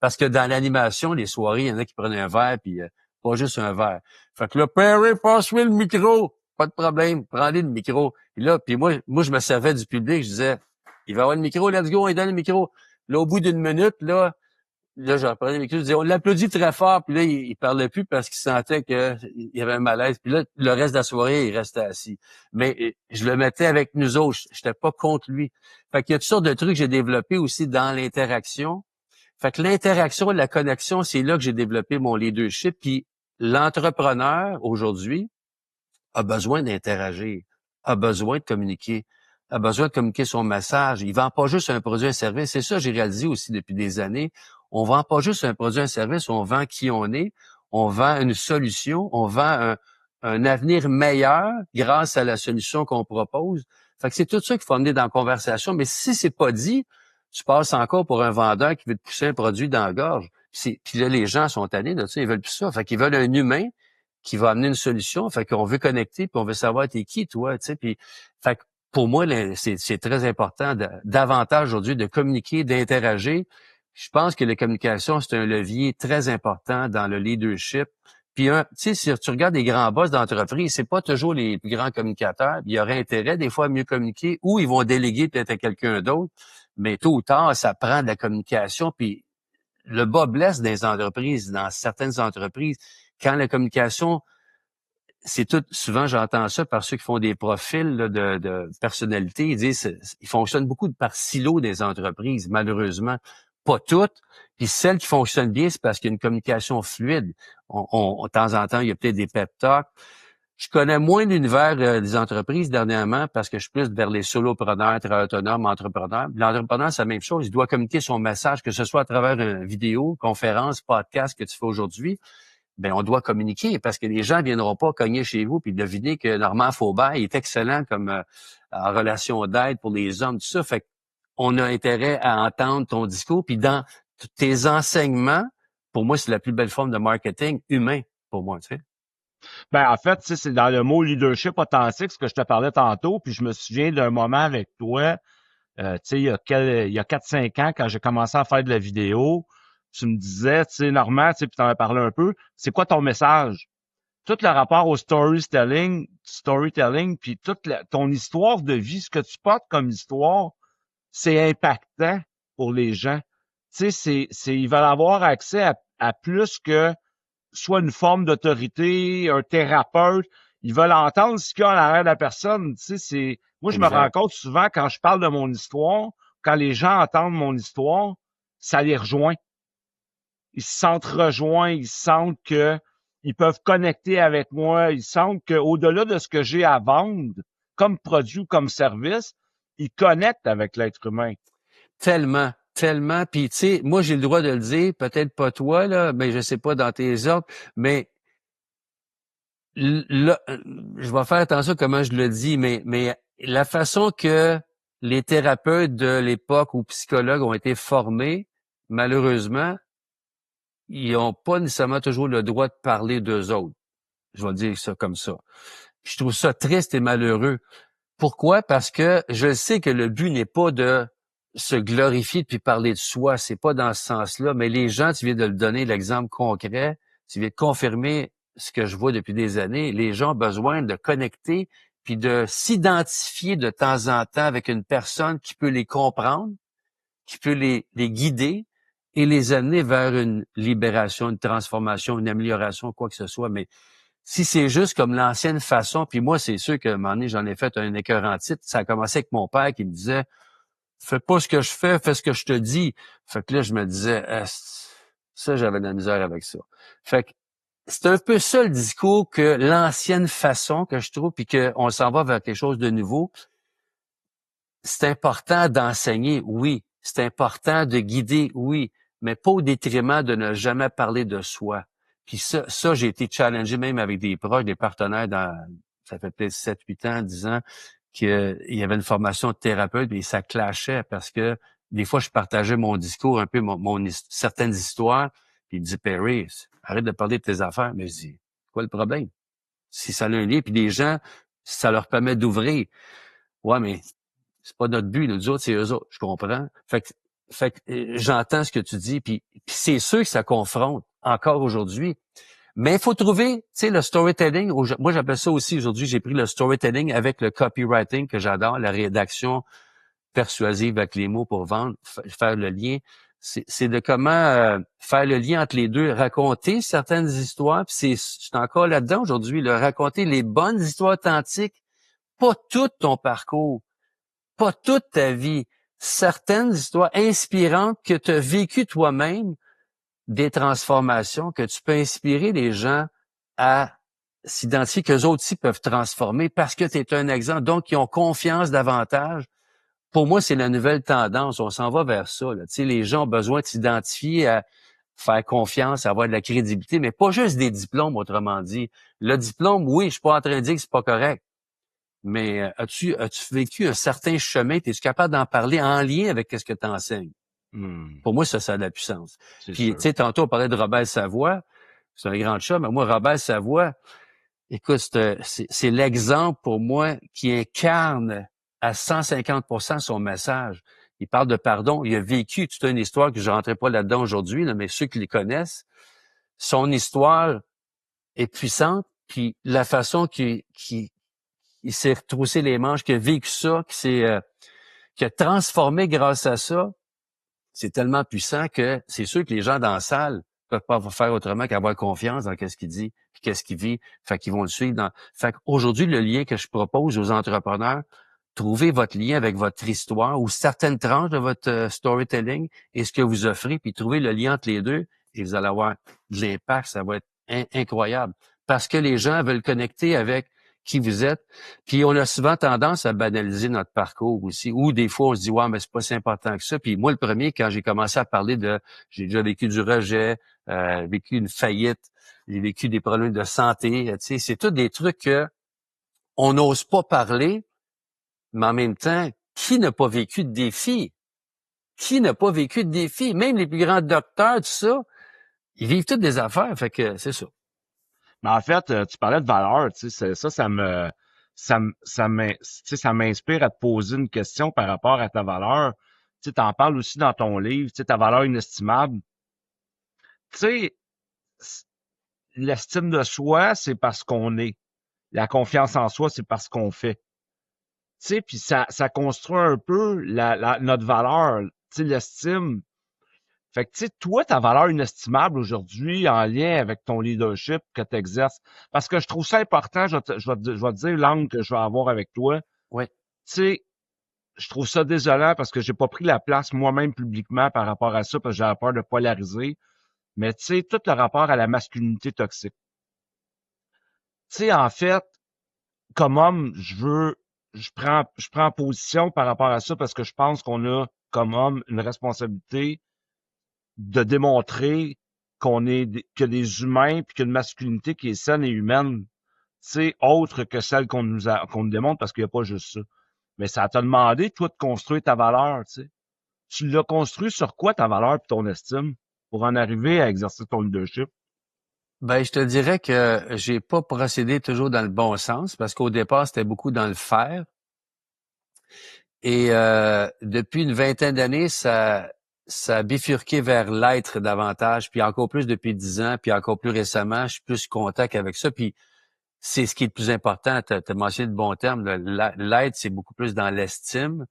parce que dans l'animation, les soirées, il y en a qui prennent un verre, puis pas juste un verre. Fait que là, Perry, passe-moi le micro. Pas de problème, prends-lui le micro. Puis moi, je me servais du public, je disais, il va avoir le micro, let's go, on lui donne le micro. Là, au bout d'une minute, là, je reprenais le micro, je disais, on l'applaudit très fort, puis là, il parlait plus parce qu'il sentait qu'il y avait un malaise. Puis là, le reste de la soirée, il restait assis. Mais je le mettais avec nous autres, j'étais pas contre lui. Fait qu'il y a toutes sortes de trucs que j'ai développés aussi dans l'interaction. Fait que l'interaction et la connexion, c'est là que j'ai développé mon leadership. Puis l'entrepreneur, aujourd'hui, a besoin d'interagir, a besoin de communiquer, a besoin de communiquer son message. Il vend pas juste un produit, un service. C'est ça, j'ai réalisé aussi depuis des années. On vend pas juste un produit, un service, on vend qui on est, on vend une solution, on vend un avenir meilleur grâce à la solution qu'on propose. Fait que c'est tout ça qu'il faut amener dans la conversation. Mais si c'est pas dit, tu passes encore pour un vendeur qui veut te pousser un produit dans la gorge. Puis là, les gens sont tannés de ça, ils veulent plus ça. Fait qu'ils veulent un humain qui va amener une solution. Fait qu'on veut connecter, puis on veut savoir t'es qui, toi, tu sais. Puis, fait que pour moi, c'est très important davantage aujourd'hui de communiquer, d'interagir. Je pense que la communication, c'est un levier très important dans le leadership. Puis, tu sais, si tu regardes les grands boss d'entreprise, c'est pas toujours les plus grands communicateurs. Il y aurait intérêt, des fois, à mieux communiquer, ou ils vont déléguer peut-être à quelqu'un d'autre. Mais tôt ou tard, ça prend de la communication. Puis, le bas blesse dans les entreprises, dans certaines entreprises. Quand la communication, c'est tout, souvent j'entends ça par ceux qui font des profils là, de personnalité, ils disent, ils fonctionnent beaucoup par silo des entreprises, malheureusement. Pas toutes. Puis celles qui fonctionnent bien, c'est parce qu'il y a une communication fluide. De temps en temps, il y a peut-être des pep talks. Je connais moins l'univers des entreprises dernièrement parce que je suis plus vers les solopreneurs, travailleurs autonomes, entrepreneurs. L'entrepreneur, c'est la même chose. Il doit communiquer son message, que ce soit à travers une vidéo, conférence, podcast que tu fais aujourd'hui. Ben on doit communiquer parce que les gens viendront pas cogner chez vous puis deviner que Normand Faubert est excellent comme en relation d'aide pour les hommes, tout ça. Fait qu'on a intérêt à entendre ton discours. Puis dans tes enseignements, pour moi, c'est la plus belle forme de marketing humain, pour moi, tu sais. Ben, en fait, tu sais, c'est dans le mot leadership authentique, ce que je te parlais tantôt, puis je me souviens d'un moment avec toi, tu sais, il y a 4-5 ans, quand j'ai commencé à faire de la vidéo, tu me disais, tu sais, Normand, tu sais, puis t'en as parlé un peu, c'est quoi ton message? Tout le rapport au storytelling, puis ton histoire de vie, ce que tu portes comme histoire, c'est impactant pour les gens. Tu sais, ils veulent avoir accès à plus que soit une forme d'autorité, un thérapeute. Ils veulent entendre ce qu'il y a en arrière de la personne. Tu sais, moi, je me rends Exact. compte souvent quand je parle de mon histoire, quand les gens entendent mon histoire, ça les rejoint. Ils se sentent rejoints, ils sentent que ils peuvent connecter avec moi, ils sentent qu'au-delà de ce que j'ai à vendre, comme produit ou comme service, ils connectent avec l'être humain. Tellement, tellement. Puis tu sais, moi j'ai le droit de le dire, peut-être pas toi là, mais je sais pas dans tes ordres, mais là, je vais faire attention à comment je le dis, mais la façon que les thérapeutes de l'époque ou psychologues ont été formés, malheureusement, ils n'ont pas nécessairement toujours le droit de parler d'eux autres. Je vais dire ça comme ça. Je trouve ça triste et malheureux. Pourquoi? Parce que je sais que le but n'est pas de se glorifier puis parler de soi. C'est pas dans ce sens-là. Mais les gens, tu viens de le donner l'exemple concret, tu viens de confirmer ce que je vois depuis des années. Les gens ont besoin de connecter puis de s'identifier de temps en temps avec une personne qui peut les comprendre, qui peut les guider et les amener vers une libération, une transformation, une amélioration, quoi que ce soit. Mais si c'est juste comme l'ancienne façon, puis moi, c'est sûr qu'à un moment donné, j'en ai fait un écœurant titre. Ça a commencé avec mon père qui me disait « Fais pas ce que je fais ce que je te dis. » Fait que là, je me disais ça, j'avais de la misère avec ça. Fait que c'est un peu ça le discours que l'ancienne façon que je trouve, puis qu'on s'en va vers quelque chose de nouveau. C'est important d'enseigner, oui. C'est important de guider, oui. Mais pas au détriment de ne jamais parler de soi. Puis ça, j'ai été challengé même avec des proches, des partenaires ça fait peut-être 7, 8 ans, 10 ans, qu'il y avait une formation de thérapeute et ça clashait parce que des fois, je partageais mon discours, un peu certaines histoires, puis il me dit, Perry, arrête de parler de tes affaires. Mais je dis, quoi le problème? Si ça a un lien, puis les gens, ça leur permet d'ouvrir. Ouais, mais c'est pas notre but, nous autres, c'est eux autres. Je comprends. J'entends ce que tu dis, puis c'est sûr que ça confronte encore aujourd'hui. Mais il faut trouver, tu sais, le storytelling. Moi, j'appelle ça aussi aujourd'hui, j'ai pris le storytelling avec le copywriting que j'adore, la rédaction persuasive avec les mots pour vendre, faire le lien. C'est de comment faire le lien entre les deux, raconter certaines histoires. Puis je suis encore là-dedans aujourd'hui, raconter les bonnes histoires authentiques, pas tout ton parcours, pas toute ta vie, certaines histoires inspirantes que tu as vécues toi-même, des transformations que tu peux inspirer les gens à s'identifier, qu'eux autres aussi peuvent transformer parce que tu es un exemple. Donc, ils ont confiance davantage. Pour moi, c'est la nouvelle tendance. On s'en va vers ça. Là. Tu sais, les gens ont besoin de s'identifier, à faire confiance, à avoir de la crédibilité, mais pas juste des diplômes, autrement dit. Le diplôme, oui, je suis pas en train de dire que c'est pas correct. Mais as-tu vécu un certain chemin? Es-tu capable d'en parler en lien avec ce que tu enseignes? Pour moi, ça a de la puissance. Puis, tu sais, tantôt, on parlait de Robert Savoie. C'est un grand chat, mais moi, Robert Savoie, écoute, c'est l'exemple pour moi qui incarne à 150% son message. Il parle de pardon. Il a vécu toute une histoire que je ne rentrerai pas là-dedans aujourd'hui, là, mais ceux qui les connaissent, son histoire est puissante. Puis la façon qu'il s'est retroussé les manches, qu'il a vécu ça, qui a transformé grâce à ça, c'est tellement puissant que c'est sûr que les gens dans la salle peuvent pas faire autrement qu'avoir confiance dans ce qu'il dit, puis qu'est-ce qu'il vit, fait qu'ils vont le suivre. Fait qu'aujourd'hui, le lien que je propose aux entrepreneurs, trouvez votre lien avec votre histoire ou certaines tranches de votre storytelling et ce que vous offrez, puis trouvez le lien entre les deux et vous allez avoir de l'impact, ça va être incroyable. Parce que les gens veulent connecter avec qui vous êtes. Puis on a souvent tendance à banaliser notre parcours aussi. Ou des fois, on se dit, ouais, mais c'est pas si important que ça. Puis moi, le premier, quand j'ai commencé à parler j'ai déjà vécu du rejet, vécu une faillite, j'ai vécu des problèmes de santé, tu sais, c'est tous des trucs que on n'ose pas parler, mais en même temps, qui n'a pas vécu de défis? Qui n'a pas vécu de défis? Même les plus grands docteurs, tout ça, ils vivent toutes des affaires. Fait que c'est ça. Mais en fait, tu parlais de valeur, tu sais, ça m'inspire à te poser une question par rapport à ta valeur. Tu sais, t'en parles aussi dans ton livre, tu sais, ta valeur inestimable. Tu sais, l'estime de soi, c'est parce qu'on est. La confiance en soi, c'est parce qu'on fait. Tu sais, puis ça construit un peu notre valeur, tu sais, l'estime. Fait que, tu sais, toi, ta valeur inestimable aujourd'hui en lien avec ton leadership que tu exerces, parce que je trouve ça important, je vais te dire l'angle que je vais avoir avec toi. Oui. Tu sais, je trouve ça désolant parce que j'ai pas pris la place moi-même publiquement par rapport à ça, parce que j'avais peur de polariser. Mais tu sais, tout le rapport à la masculinité toxique. Tu sais, en fait, comme homme, je prends position par rapport à ça parce que je pense qu'on a, comme homme, une responsabilité de démontrer que des humains puis qu'une masculinité qui est saine et humaine, c'est autre que celle qu'on nous démontre parce qu'il n'y a pas juste ça. Mais ça t'a demandé, toi, de construire ta valeur, tu sais. Tu l'as construit sur quoi ta valeur et ton estime pour en arriver à exercer ton leadership? Ben, je te dirais que j'ai pas procédé toujours dans le bon sens parce qu'au départ, c'était beaucoup dans le faire. Et depuis une vingtaine d'années, ça a bifurqué vers l'être davantage, puis encore plus depuis 10 ans, puis encore plus récemment, je suis plus en contact avec ça. Puis c'est ce qui est le plus important. Tu as mentionné de bons termes. L'être, c'est beaucoup plus dans l'estime.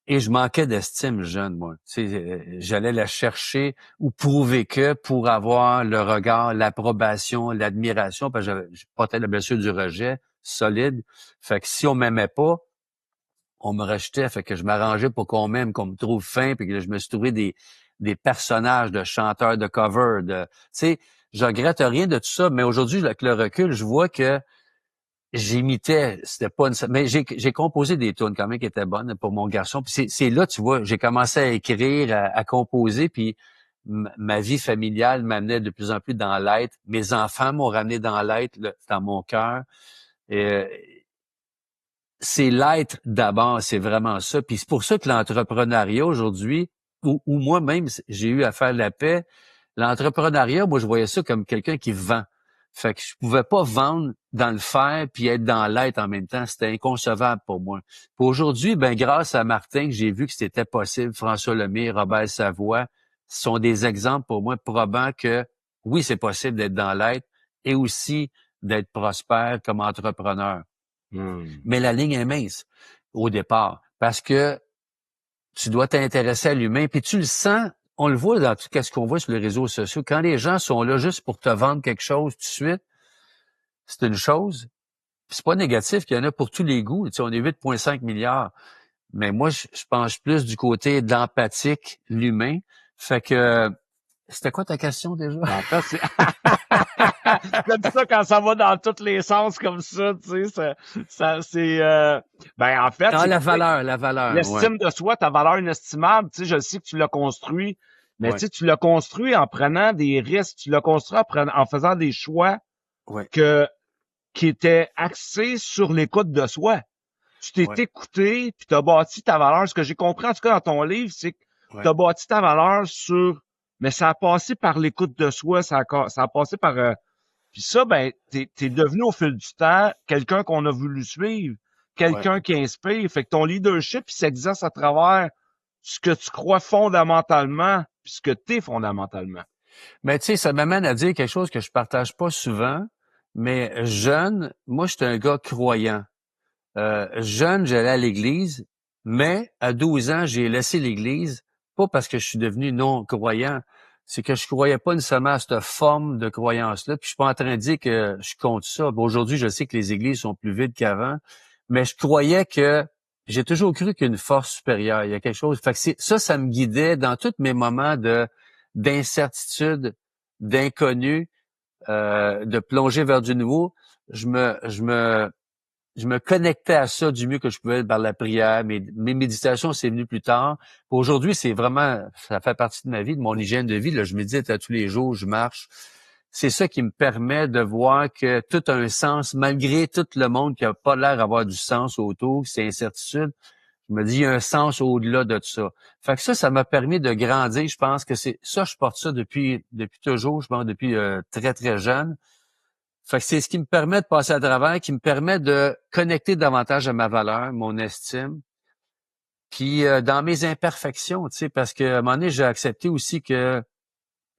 Et je manquais d'estime jeune, moi. Tu sais, j'allais la chercher ou prouver que pour avoir le regard, l'approbation, l'admiration, parce que je portais la blessure du rejet solide. Fait que si on m'aimait pas, on me rejetait. Fait que je m'arrangeais pour qu'on m'aime, qu'on me trouve fin, puis que je me suis trouvé des personnages de chanteurs de cover. Tu sais, je regrette rien de tout ça, mais aujourd'hui, avec le recul, je vois que j'imitais, c'était pas une... Mais j'ai composé des tunes quand même qui étaient bonnes pour mon garçon. Puis c'est là, tu vois, j'ai commencé à écrire, à composer, puis ma vie familiale m'amenait de plus en plus dans l'être. Mes enfants m'ont ramené dans l'être, dans mon cœur. c'est l'être d'abord, c'est vraiment ça. Puis c'est pour ça que l'entrepreneuriat aujourd'hui, ou moi-même, j'ai eu à faire la paix. L'entrepreneuriat, moi, je voyais ça comme quelqu'un qui vend. Fait que je pouvais pas vendre dans le faire puis être dans l'être en même temps. C'était inconcevable pour moi. Puis aujourd'hui, ben grâce à Martin, que j'ai vu que c'était possible, François Lemay, Robert Savoie, sont des exemples pour moi probants que oui, c'est possible d'être dans l'être et aussi d'être prospère comme entrepreneur. Mais la ligne est mince au départ parce que tu dois t'intéresser à l'humain. Puis tu le sens, on le voit dans tout ce qu'on voit sur les réseaux sociaux. Quand les gens sont là juste pour te vendre quelque chose tout de suite, c'est une chose. Puis c'est pas négatif qu'il y en a pour tous les goûts. Tu sais, on est 8,5 milliards. Mais moi, je penche plus du côté de l'empathique, l'humain. Fait que c'était quoi ta question déjà? En fait, c'est... J'aime ça quand ça va dans tous les sens comme ça, tu sais, c'est... Ben, en fait... Non, la valeur, l'estime de soi, ta valeur inestimable, tu sais, je sais que tu l'as construit, mais tu sais, tu l'as construit en prenant des risques, tu l'as construit en faisant des choix qui étaient axés sur l'écoute de soi. Tu t'es écouté, puis tu as bâti ta valeur. Ce que j'ai compris, en tout cas, dans ton livre, c'est que tu as bâti ta valeur sur... Mais ça a passé par l'écoute de soi, ça a passé par... Puis ça, ben, t'es devenu au fil du temps quelqu'un qu'on a voulu suivre, quelqu'un qui inspire. Fait que ton leadership, il s'exerce à travers ce que tu crois fondamentalement, puis ce que t'es fondamentalement. Mais tu sais, ça m'amène à dire quelque chose que je partage pas souvent, mais jeune, moi, j'étais un gars croyant. Jeune, j'allais à l'église, mais à 12 ans, j'ai laissé l'église, pas parce que je suis devenu non-croyant, c'est que je croyais pas nécessairement à cette forme de croyance-là. Puis je suis pas en train de dire que je compte ça. Bon, aujourd'hui, je sais que les églises sont plus vides qu'avant, mais je croyais que j'ai toujours cru qu'il y a une force supérieure. Il y a quelque chose. Fait que ça me guidait dans tous mes moments d'incertitude, d'inconnu, de plonger vers du nouveau. Je me connectais à ça du mieux que je pouvais par la prière. Mes méditations, c'est venu plus tard. Aujourd'hui, c'est vraiment, ça fait partie de ma vie, de mon hygiène de vie. Là, je médite à tous les jours, je marche. C'est ça qui me permet de voir que tout a un sens, malgré tout le monde qui a pas l'air d'avoir du sens autour, c'est incertitude. Je me dis, il y a un sens au-delà de tout ça. Fait que ça m'a permis de grandir. Je pense que c'est ça, je porte ça depuis toujours, je pense depuis très, très jeune. Fait que c'est ce qui me permet de passer à travers, qui me permet de connecter davantage à ma valeur, mon estime. Puis dans mes imperfections, tu sais, parce qu'à un moment donné, j'ai accepté aussi que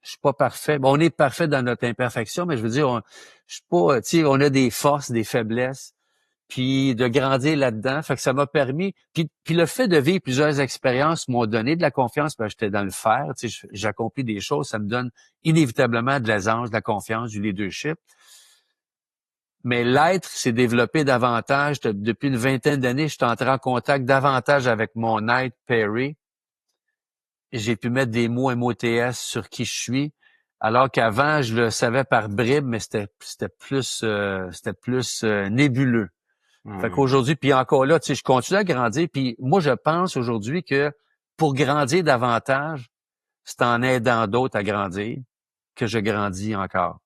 je suis pas parfait. Bon, on est parfait dans notre imperfection, mais je veux dire, je suis pas, tu sais, on a des forces, des faiblesses, puis de grandir là-dedans. Fait que ça m'a permis. Puis le fait de vivre plusieurs expériences m'ont donné de la confiance, parce que j'étais dans le faire. Tu sais, j'accomplis des choses, ça me donne inévitablement de l'aisance, de la confiance, du leadership. Mais l'être s'est développé davantage. Depuis une vingtaine d'années, je suis entré en contact davantage avec mon être, Perry. J'ai pu mettre des mots MOTS sur qui je suis, alors qu'avant, je le savais par bribes, mais c'était plus nébuleux. Fait qu'aujourd'hui, puis encore là, tu sais, je continue à grandir. Puis moi, je pense aujourd'hui que pour grandir davantage, c'est en aidant d'autres à grandir que je grandis encore.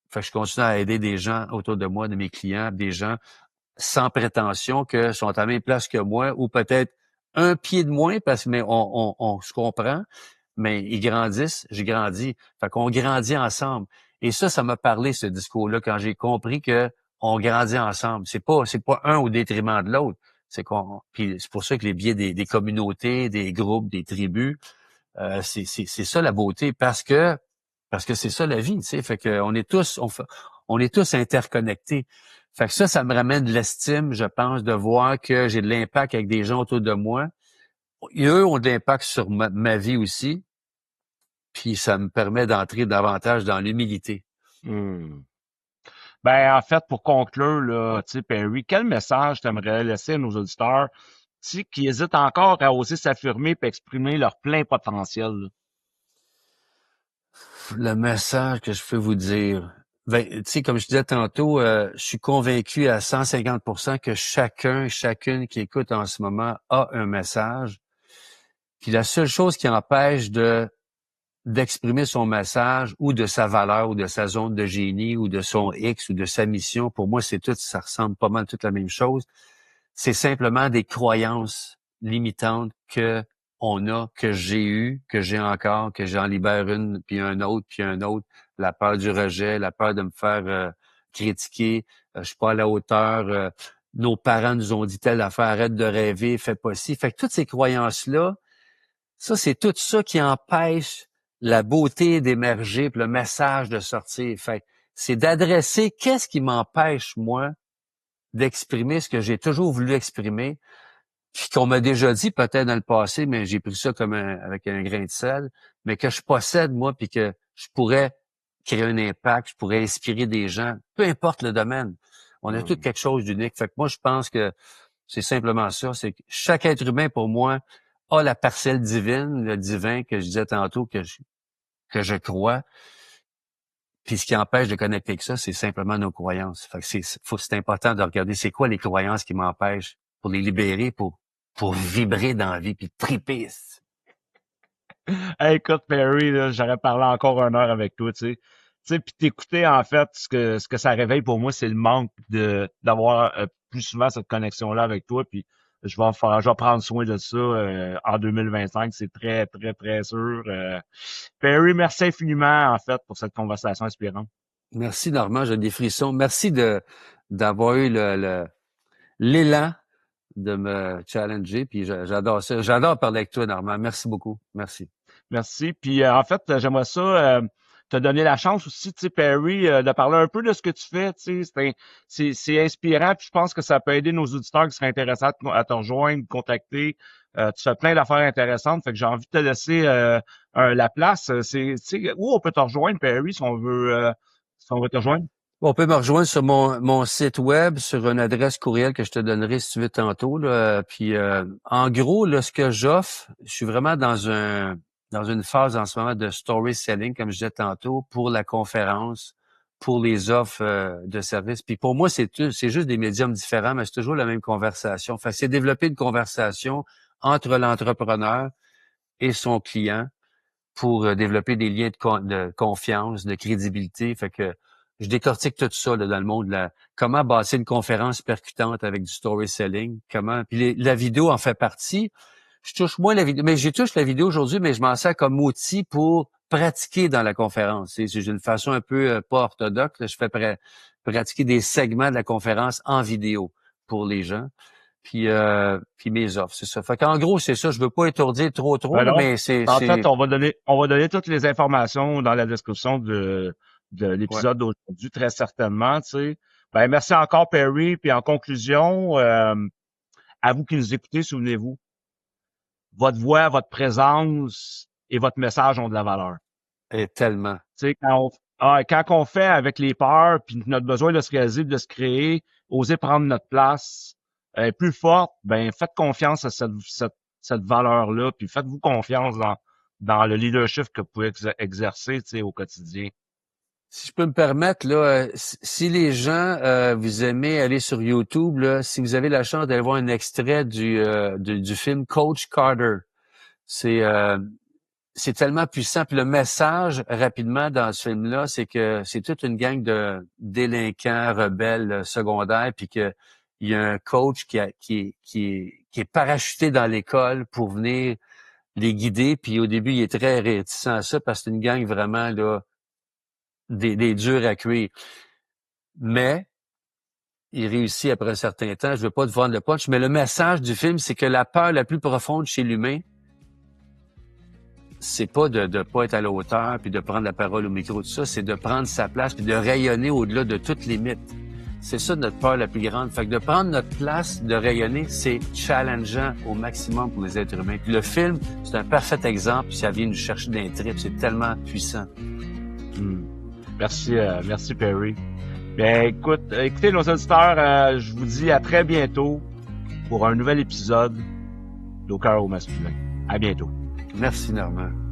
Fait que je continue à aider des gens autour de moi, de mes clients, des gens sans prétention que sont à la même place que moi, ou peut-être un pied de moins, parce que mais on se comprend, mais ils grandissent, j'ai grandi. Fait qu'on grandit ensemble. Et ça m'a parlé, ce discours-là, quand j'ai compris que on grandit ensemble. C'est pas un au détriment de l'autre. Puis c'est pour ça que les biais des communautés, des groupes, des tribus, c'est ça la beauté, parce que c'est ça la vie, tu sais. Fait que on est tous interconnectés. Fait que ça me ramène de l'estime, je pense, de voir que j'ai de l'impact avec des gens autour de moi. Et eux ont de l'impact sur ma vie aussi. Puis ça me permet d'entrer davantage dans l'humilité. Ben, en fait, pour conclure, là, tu sais, Perry, quel message t'aimerais laisser à nos auditeurs, tu sais, qui hésitent encore à oser s'affirmer et exprimer leur plein potentiel, là? Le message que je peux vous dire, ben, tu sais, comme je disais tantôt, je suis convaincu à 150% que chacune qui écoute en ce moment a un message. Puis la seule chose qui empêche d'exprimer son message ou de sa valeur ou de sa zone de génie ou de son X ou de sa mission, pour moi, ça ressemble pas mal toute la même chose. c'est simplement des croyances limitantes que on a, que j'ai eu, que j'ai encore, que j'en libère une, puis un autre, puis un autre. La peur du rejet, la peur de me faire critiquer, je suis pas à la hauteur, nos parents nous ont dit telle affaire, arrête de rêver, fais pas ci. Fait que toutes ces croyances-là, ça, c'est tout ça qui empêche la beauté d'émerger, puis le message de sortir. Fait que c'est d'adresser qu'est-ce qui m'empêche, moi, d'exprimer ce que j'ai toujours voulu exprimer, puis qu'on m'a déjà dit peut-être dans le passé, mais j'ai pris ça comme avec un grain de sel, mais que je possède, moi, puis que je pourrais créer un impact, je pourrais inspirer des gens, peu importe le domaine. On a tout quelque chose d'unique. Fait que moi, je pense que c'est simplement ça, c'est que chaque être humain, pour moi, a la parcelle divine, le divin que je disais tantôt, que je crois. Puis ce qui empêche de connecter avec ça, c'est simplement nos croyances. Fait que c'est important de regarder c'est quoi les croyances qui m'empêchent pour les libérer, pour vibrer dans la vie, puis triper. Hey, écoute, Perry, là, j'aurais parlé encore 1 heure avec toi, tu sais. Tu sais, puis t'écouter, en fait, ce que ça réveille pour moi, c'est le manque d'avoir plus souvent cette connexion-là avec toi. Puis je vais prendre soin de ça en 2025, c'est très, très, très sûr. Perry, merci infiniment, en fait, pour cette conversation inspirante. Merci, Normand, j'ai des frissons. Merci d'avoir eu l'élan de me challenger, puis j'adore ça. J'adore parler avec toi, Normand. Merci beaucoup. Merci. Merci. Puis en fait, j'aimerais ça te donner la chance aussi, tu sais, Perry, de parler un peu de ce que tu fais. Tu sais, c'est inspirant. Puis je pense que ça peut aider nos auditeurs qui seraient intéressés à te rejoindre, contacter. Tu fais plein d'affaires intéressantes. Fait que j'ai envie de te laisser la place. Tu sais, où on peut te rejoindre, Perry, si on veut te rejoindre? On peut me rejoindre sur mon site web, sur une adresse courriel que je te donnerai si tu veux tantôt. Là. Puis en gros, là, ce que j'offre, je suis vraiment dans une phase en ce moment de story selling, comme je disais tantôt, pour la conférence, pour les offres de services. Puis pour moi, c'est juste des médiums différents, mais c'est toujours la même conversation. Fait que c'est développer une conversation entre l'entrepreneur et son client pour développer des liens de confiance, de crédibilité. Fait que je décortique tout ça là, dans le monde de comment bâtir une conférence percutante avec du story selling, puis la vidéo en fait partie. Je touche moins la vidéo, mais je touche la vidéo aujourd'hui, mais je m'en sers comme outil pour pratiquer dans la conférence. C'est une façon un peu pas orthodoxe. Là, je fais pratiquer des segments de la conférence en vidéo pour les gens. Puis mes offres, c'est ça. Fait qu'en gros, c'est ça. Je veux pas étourdir trop, Alors, mais c'est... en fait, on va donner toutes les informations dans la description de l'épisode d'aujourd'hui, très certainement, tu sais. Ben, merci encore, Perry. Puis en conclusion, à vous qui nous écoutez, souvenez-vous, votre voix, votre présence et votre message ont de la valeur. Et tellement. Tu sais, quand on fait avec les peurs, puis notre besoin de se réaliser, de se créer, oser prendre notre place plus forte, ben faites confiance à cette valeur-là, puis faites-vous confiance dans le leadership que vous pouvez exercer, tu sais, au quotidien. Si je peux me permettre, là, si les gens vous aimez aller sur YouTube, là, si vous avez la chance d'aller voir un extrait du film Coach Carter, c'est tellement puissant. Puis le message, rapidement, dans ce film-là, c'est que c'est toute une gang de délinquants, rebelles secondaires, puis que il y a un coach qui est parachuté dans l'école pour venir les guider. Puis au début, il est très réticent à ça parce que c'est une gang vraiment là des durs à cuire. Mais il réussit après un certain temps. Je veux pas te vendre le punch, mais le message du film, c'est que la peur la plus profonde chez l'humain, c'est pas de pas être à la hauteur puis de prendre la parole au micro, tout ça, c'est de prendre sa place puis de rayonner au-delà de toutes les mythes. C'est ça notre peur la plus grande. Fait que de prendre notre place, de rayonner, c'est challengeant au maximum pour les êtres humains. Puis le film, c'est un parfait exemple, puis ça vient nous chercher d'un trip, c'est tellement puissant. Merci Perry. Bien, écoutez nos auditeurs, je vous dis à très bientôt pour un nouvel épisode d'Au cœur au masculin. À bientôt. Merci Normand.